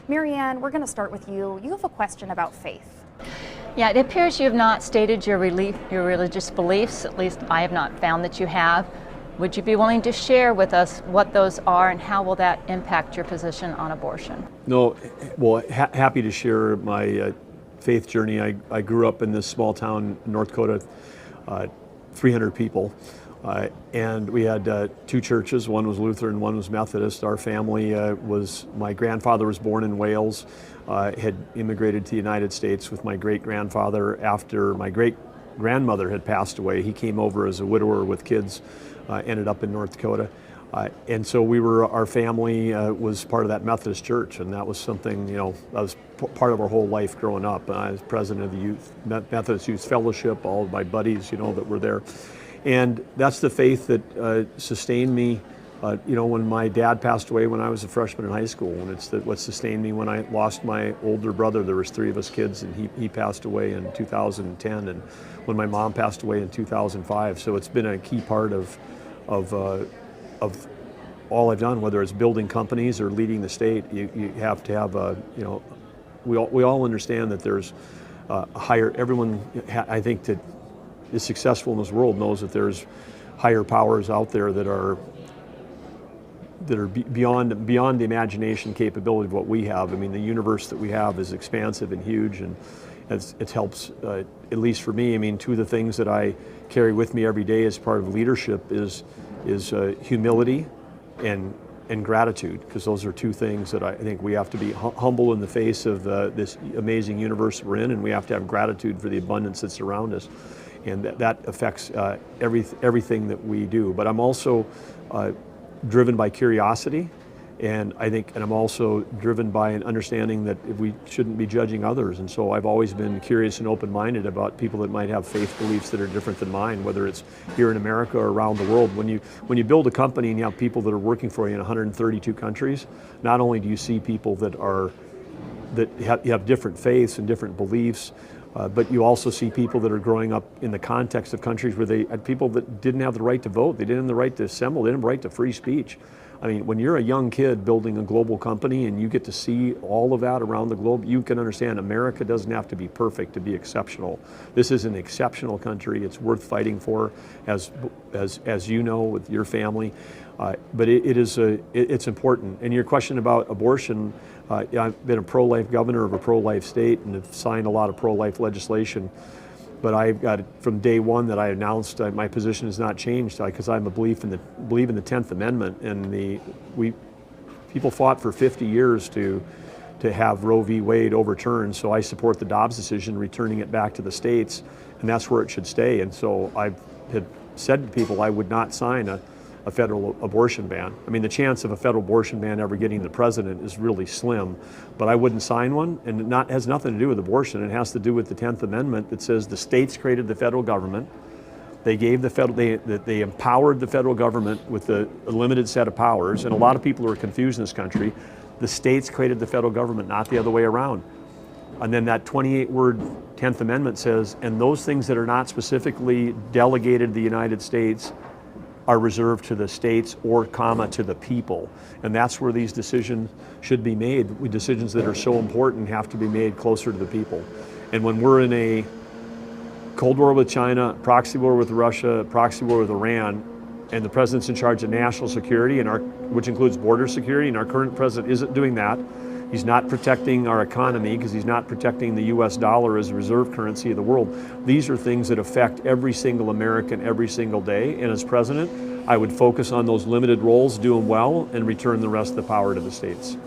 Marianne, we're going to start with you. You have a question about faith. Yeah, it appears you have not stated your religious beliefs. At least I have not found that you have. Would you be willing to share with us what those are and how will that impact your position on abortion? No, well, happy to share my faith journey. I grew up in this small town in North Dakota, 300 people, and we had two churches. One was Lutheran, one was Methodist. Our family my grandfather was born in Wales, had immigrated to the United States with my great-grandfather after my great-grandmother had passed away. He came over as a widower with kids, ended up in North Dakota. And so our family was part of that Methodist church, and that was something, that was part of our whole life growing up. I was president of the Methodist Youth Fellowship, all of my buddies, that were there. And that's the faith that sustained me, when my dad passed away when I was a freshman in high school, and it's what sustained me when I lost my older brother. There was three of us kids, and he passed away in 2010, and when my mom passed away in 2005. So it's been a key part of all I've done, whether it's building companies or leading the state. You have to have we all understand that there's everyone I think that is successful in this world knows that there's higher powers out there that are beyond the imagination capability of what we have. I mean, the universe that we have is expansive and huge, and it helps, at least for me. I mean, two of the things that I carry with me every day as part of leadership is humility and gratitude, because those are two things that I think we have to be humble in the face of this amazing universe we're in, and we have to have gratitude for the abundance that's around us, and that affects everything that we do. But I'm also driven by curiosity, and I'm also driven by an understanding that we shouldn't be judging others. And so I've always been curious and open-minded about people that might have faith beliefs that are different than mine, whether it's here in America or around the world. When you build a company and you have people that are working for you in 132 countries, not only do you see people that have different faiths and different beliefs, but you also see people that are growing up in the context of countries where they had people that didn't have the right to vote, they didn't have the right to assemble, they didn't have the right to free speech. I mean, when you're a young kid building a global company and you get to see all of that around the globe, you can understand America doesn't have to be perfect to be exceptional. This is an exceptional country. It's worth fighting for, as you know, with your family. But it's important. And your question about abortion, I've been a pro-life governor of a pro-life state and have signed a lot of pro-life legislation. But I've got, from day one that I announced, my position has not changed, because I believe in the 10th Amendment, and people fought for 50 years to have Roe v. Wade overturned. So I support the Dobbs decision, returning it back to the states, and that's where it should stay. And so I had said to people I would not sign a federal abortion ban. I mean, the chance of a federal abortion ban ever getting the president is really slim, but I wouldn't sign one, and it has nothing to do with abortion. It has to do with the 10th Amendment that says the states created the federal government. They empowered the federal government with a limited set of powers, and a lot of people are confused in this country. The states created the federal government, not the other way around. And then that 28-word 10th Amendment says, and those things that are not specifically delegated to the United States are reserved to the states or to the people. And that's where these decisions should be made. Decisions that are so important have to be made closer to the people. And when we're in a Cold War with China, proxy war with Russia, proxy war with Iran, and the president's in charge of national security, which includes border security, and our current president isn't doing that. He's not protecting our economy because he's not protecting the US dollar as a reserve currency of the world. These are things that affect every single American every single day. And as president, I would focus on those limited roles, do them well, and return the rest of the power to the states.